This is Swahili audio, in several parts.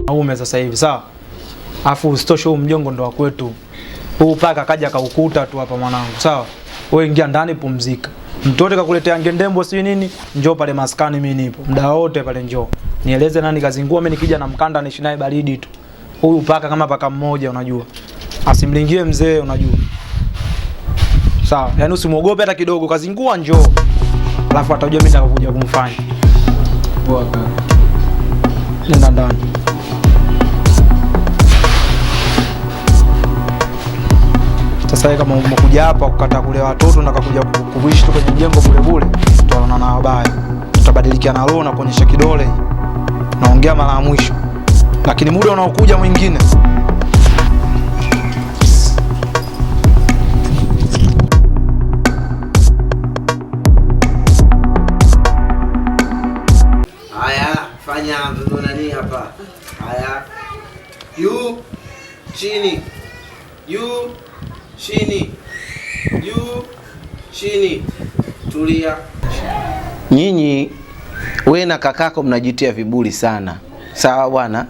Aume sasa hivi, sawa? Afu usitoshe huu mjongo ndo wa kwetu. Huu paka kaja kaukuta tu hapa mwanangu, sawa? Wewe ingia ndani pumzika. Mtoto kakuletea ngendembo si nini? Njoo pale maskani mimi nipo. Muda wote pale njoo. Nieleze nani kazingua, mimi nikija na mkanda niishi naye baridi tu. Huyu paka kama paka mmoja unajua. Asimlingie mzee unajua. Sawa, yaani usimuogope hata kidogo, kazingua njoo. Alafu atajua mimi nitakuja kumfanya. Poa kaka. Nenda ndani. Sasa kama umekuja hapa kukata kule watoto na kuja kuishi tu kwenye mjengo bure bure, tutaona na wabaya. Tutabadilikiana roho na kuonyesha kidole. Naongea mara ya mwisho. Lakini muda unaokuja mwingine. Haya, fanya mtoto nani hapa? Haya. Juu, chini. Juu, chini. Juu, chini. Tulia. Nyinyi wewe na kakako mnajitia viburi sana. Sawa bwana?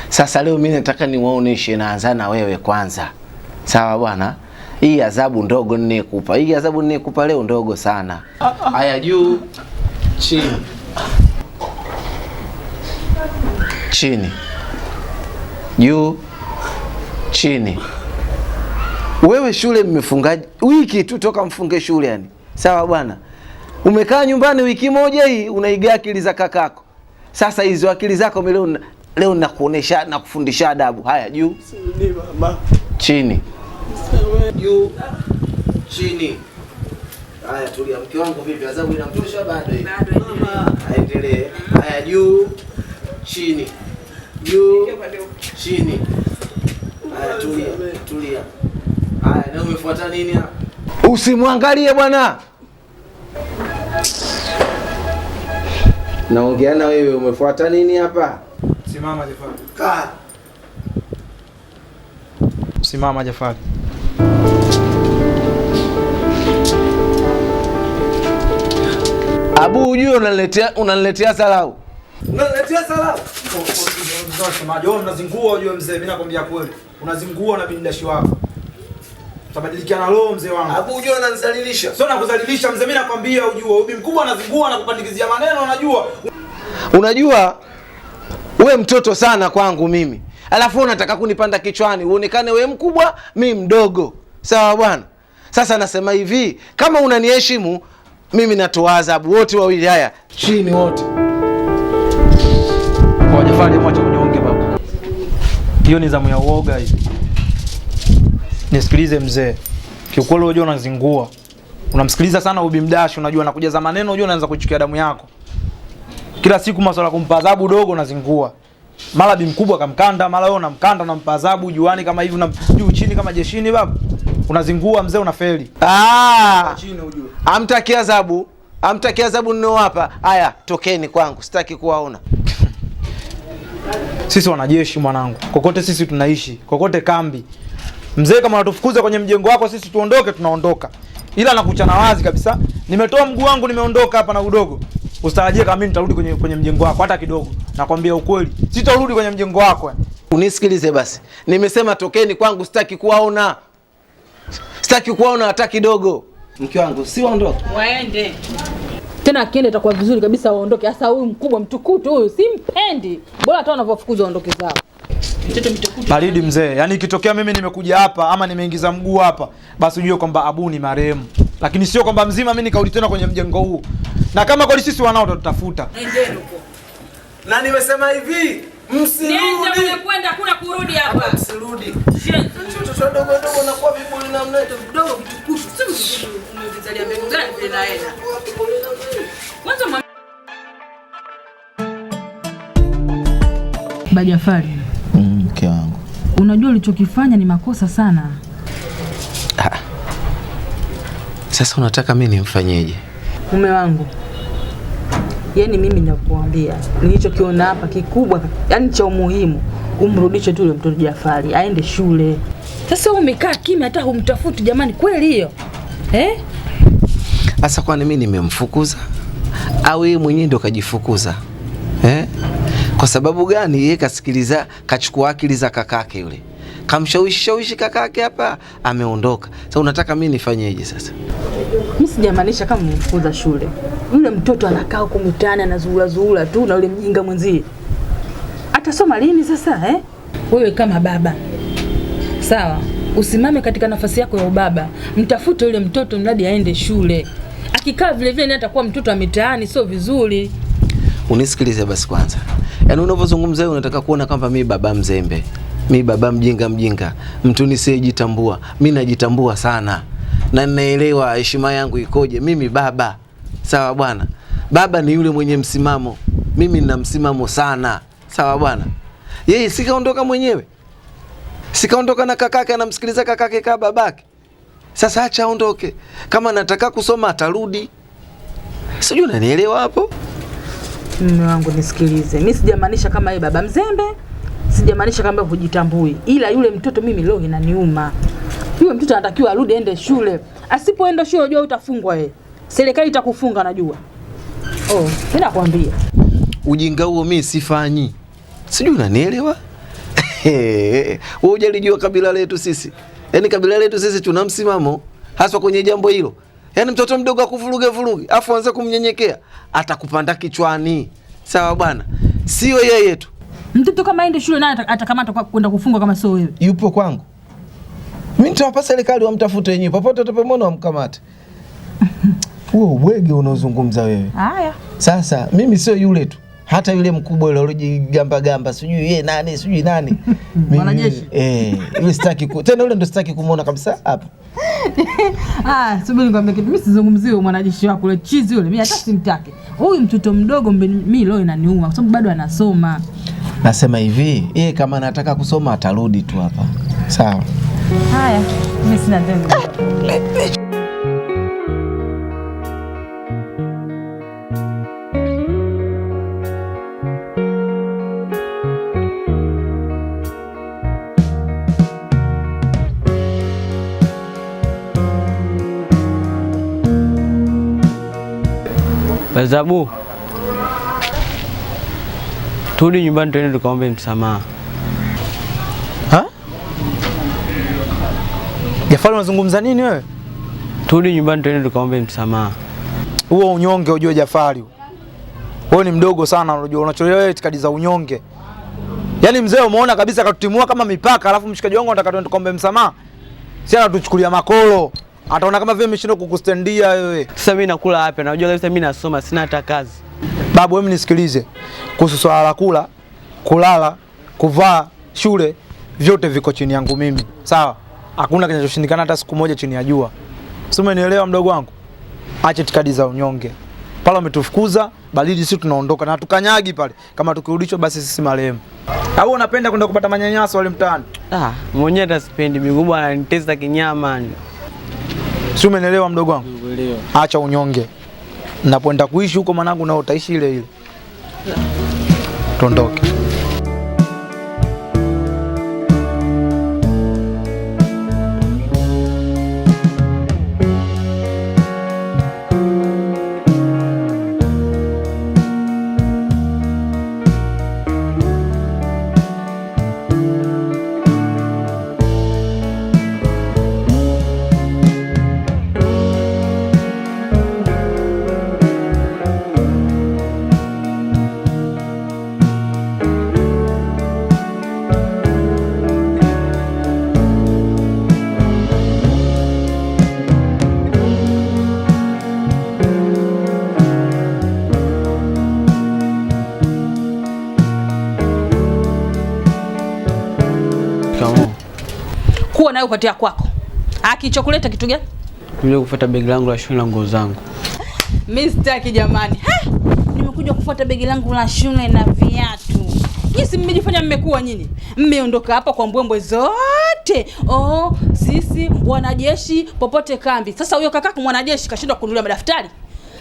Sasa leo mimi nataka niwaoneshe, naanza na wewe kwanza. Sawa bwana? Hii adhabu ndogo ninekupa. Hii adhabu ninekupa leo ndogo sana. Haya, juu, chini. Chini. Juu, chini. Wewe shule mmefunga wiki tu toka mfunge shule yani. Sawa bwana? Umekaa nyumbani wiki moja hii unaiga akili za kakako. Sasa hizo akili zako leo nakuonesha na kufundisha adabu. Haya, juu. Sini mama. Chini. Juu. Chini. Haya, tulia. Mke wangu vipi? Adhabu inamtosha bado hii? Bado mama. Aendelee. Haya, juu. Chini. Juu. Chini. Haya, tulia. Tulia. Haya, leo umefuata nini hapa? Usimwangalie bwana. Naongea na wewe, umefuata nini hapa? Simama Jafari. Kaa. Simama Jafari. Abu, ujue unaniletea salau. Unaniletea salau? Unasemaje? Wewe unazingua ujue mzee, mimi nakwambia kweli. Unazingua na bindashi wako. Utabadilikiana roho mzee wangu. Abu, ujue unanizalilisha. Sio nakuzalilisha mzee, mimi nakwambia ujue. Ubi mkubwa anazingua na kupandikizia maneno unajua. Unajua wewe mtoto sana kwangu mimi. Alafu unataka kunipanda kichwani uonekane wewe mkubwa, mimi mdogo. Sawa bwana? Sasa nasema hivi, kama unaniheshimu mimi natoa adhabu wote wawili. Haya, chini wote. Kwa Jafari mwache kunyonge baba. Hiyo ni zamu ya uoga hii. Nisikilize mzee. Kiukweli unajua unazingua. Unamsikiliza sana Ubi Mdash, unajua anakujaza maneno, unajua unaanza kuchukia damu yako. Kila siku masuala kumpa adhabu dogo unazingua. Mara bi mkubwa kamkanda, mara wewe unamkanda unampa adhabu juani kama hivi juu chini kama jeshini baba. Unazingua mzee, unafeli. Chini ujue. Amtakia adhabu. Amtakia adhabu nino hapa. Haya, tokeni kwangu. Sitaki kuwaona. Sisi wanajeshi mwanangu. Kokote sisi tunaishi. Kokote kambi. Mzee kama unatufukuza kwenye mjengo wako sisi tuondoke, tunaondoka. Ila nakuchana wazi kabisa. Nimetoa mguu wangu nimeondoka hapa na udogo. Usitarajie kama mimi nitarudi kwenye mjengo wako hata kidogo. Nakwambia ukweli. Sitarudi kwenye mjengo wako. Unisikilize basi. Nimesema tokeni kwangu, sitaki kuwaona. Sitaki kuwaona hata kidogo. Mke wangu, si waondoke. Waende. Tena akienda itakuwa vizuri kabisa waondoke. Sasa huyu mkubwa mtukutu huyu simpendi. Bora hata wanavyofukuza waondoke zao. Mtoto mtukutu. Baridi mzee. Yaani ikitokea mimi nimekuja hapa ama nimeingiza mguu hapa, basi ujue kwamba Abu ni marehemu. Lakini sio kwamba mzima mimi nikarudi tena kwenye mjengo huu. Na kama kweli sisi wanao tutatafuta. Endeni huko. Na nimesema hivi, msirudi. Nenda kwenda kuna kurudi hapa. Msirudi. Mtoto dogo dogo na kwa vibuli na mnaita Dogo mtukutu. Sio umevizalia mbegu gani vile naenda. Mwanzo Bajafari. Mke wangu. Unajua ulichokifanya ni makosa sana. Sasa unataka mimi nimfanyeje? Mume wangu. Yaani mimi nakuambia, nilichokiona hapa kikubwa, yani cha umuhimu, umrudishe tu yule mtoto Jafari, aende shule. Sasa umekaa kimya hata humtafuti jamani, kweli hiyo? Sasa kwani mimi nimemfukuza? Au yeye mwenyewe ndo kajifukuza? Kwa sababu gani? Yeye kasikiliza, kachukua akili za kakake yule, kamshawishi kakake hapa, ameondoka. Sasa unataka mimi nifanyeje sasa? Mimi sijamaanisha kama mfukuza shule. Yule mtoto anakaa huko mtaani anazuula tu na yule mjinga mwenzie. Atasoma lini sasa Wewe kama baba, sawa, usimame katika nafasi yako ya ubaba. Mtafute yule mtoto mradi aende shule. Akikaa vile vile atakuwa mtoto wa mitaani, sio vizuri. Unisikilize basi kwanza. Yaani unavyozungumza wewe unataka kuona kwamba mimi baba mzembe. Mimi baba mjinga. Mtu nisiyejitambua. Mimi najitambua sana. Na ninaelewa heshima yangu ikoje. Mimi baba. Sawa bwana. Baba ni yule mwenye msimamo. Mimi nina msimamo sana. Sawa bwana. Yeye sikaondoka mwenyewe. Sikaondoka na kakake, anamsikiliza kakake kama babake. Sasa acha aondoke. Kama nataka kusoma atarudi. Sijui unanielewa hapo? Mume wangu nisikilize. Mimi sijamaanisha kama yeye baba mzembe. Sijamaanisha kama hujitambui. Ila yule mtoto mimi leo inaniuma. Yule mtoto anatakiwa arudi aende shule. Asipoenda shule unajua utafungwa wewe. Serikali itakufunga najua. Mimi nakwambia. Ujinga huo mimi sifanyi. Sijui unanielewa? Wewe hujalijua kabila letu sisi. Yaani kabila letu sisi tuna msimamo haswa kwenye jambo hilo. Yaani mtoto mdogo akuvuruge afu anza kumnyenyekea, atakupanda kichwani. Sawa bwana? Sio yeye tu. Mtoto kama aende shule naye atakamata kwenda kufungwa kama sio wewe. Yupo kwangu. Mimi nitawapa serikali wamtafute wenyewe. Popote utapomwona wamkamate. Wewe ubwege unaozungumza wewe. Haya. Sasa mimi sio yule tu. Hata yule mkubwa yule alojigamba sijui yeye nani sijui nani. Mwanajeshi. Yule sitaki tena yule ndo sitaki kumuona kabisa hapa. Subiri nikwambie kitu. Mimi sizungumzie mwanajeshi wako yule chizi yule. Mimi hata simtaki. Huyu mtoto mdogo mimi leo inaniuma kwa sababu bado anasoma. Nasema hivi, yeye kama anataka kusoma atarudi tu hapa. Sawa. Haya, mimi sina tendo. Bazabu, turudi nyumbani tuende tukaombe msamaha. Jafari unazungumza nini wewe? Turudi nyumbani tuende tukaombe msamaha. Huo unyonge ujue Jafari. Wewe ni mdogo sana unajua unacholewa itikadi za unyonge. Yaani mzee umeona kabisa katutimua kama mipaka alafu mshikaji wangu anataka tuende tukaombe msamaha. Si anatuchukulia makolo. Ataona kama vile mshindwa kukustendia wewe. Sasa mimi nakula wapi? Unajua kabisa mimi nasoma, sina hata kazi. Babu wewe nisikilize. Kuhusu swala la kula, kulala, kuvaa, shule, vyote viko chini yangu mimi. Sawa? Hakuna kinachoshindikana hata siku moja chini ya jua. Sio, umenielewa mdogo wangu? Acha itikadi za unyonge. Pale umetufukuza, balidi sisi tunaondoka na tukanyagi pale. Kama tukirudishwa basi sisi marehemu. Au unapenda kwenda kupata manyanyaso wale mtaani? Mwenyewe hata sipendi, miguu ananitesa kinyama. Sio, umenielewa mdogo wangu? Umeelewa. Acha unyonge. Napoenda kuishi huko mwanangu na utaishi ile ile. Tuondoke. Kuwa nayo upatia kwako. Akichokuleta kitu gani? Nimekuja kufuata begi langu la shule na nguo zangu. Mimi sitaki jamani. Nimekuja kufuata begi langu la shule na viatu. Jinsi mmejifanya mmekuwa nyinyi. Mmeondoka hapa kwa mbwembwe zote. Sisi wanajeshi popote kambi. Sasa huyo kakako mwanajeshi kashindwa kununulia madaftari.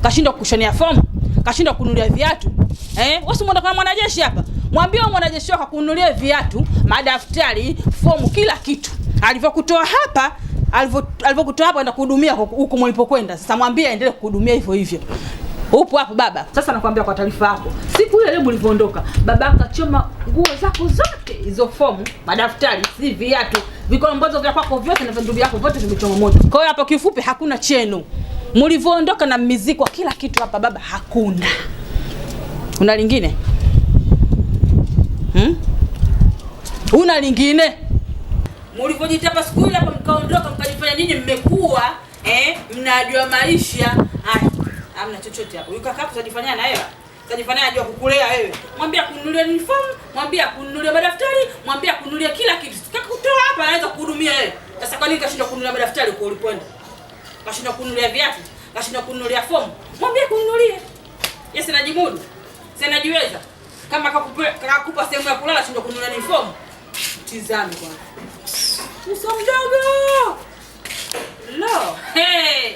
Kashindwa kushonea fomu. Kashindwa kununulia viatu. Wewe si mwondoka mwanajeshi hapa. Mwambie mwanajeshi wako kununulia viatu, madaftari, fomu, kila kitu. Alivyokutoa hapa, alivyokutoa hapa enda kuhudumia huko mlipokwenda. Sasa mwambie aendelee kuhudumia hivyo hivyo. Upo hapo baba. Sasa nakwambia kwa taarifa yako. Siku ile leo ulivyoondoka, baba akachoma nguo zako zote, hizo fomu, madaftari, si viatu, vikolombozo vya kwako vyote na vitu vyako vyote vimechoma moto. Kwa hiyo hapo kifupi hakuna chenu. Mlivyoondoka na miziko kila kitu hapa baba hakuna. Una lingine? Una lingine? Mlivyojitapa siku ile hapa mkaondoka mkajifanya nini mmekuwa mnajua maisha. Haya. Hamna chochote hapo. Yuka kaka utajifanyia na hela. Utajifanyia ajua kukulea wewe. Mwambie kununulia uniform, mwambie kununulia madaftari, mwambie kununulia kila kitu. Tukakutoa hapa anaweza kuhudumia wewe. Sasa kwa nini kashinda kununulia madaftari kwa ulipoenda? Kashinda kununulia viatu, kashinda kununulia fomu. Mwambie kununulia. Yeye sinajimudu. Sinajiweza. Kama kakupa sehemu ya kulala shinda kununulia uniform. Tizame kwanza. Uso mdogo. Lo, hey.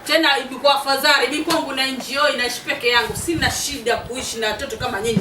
Tena ilikuwa afadhali mimi kwangu na enjoy naishi peke yangu. Sina shida kuishi na watoto kama nyinyi.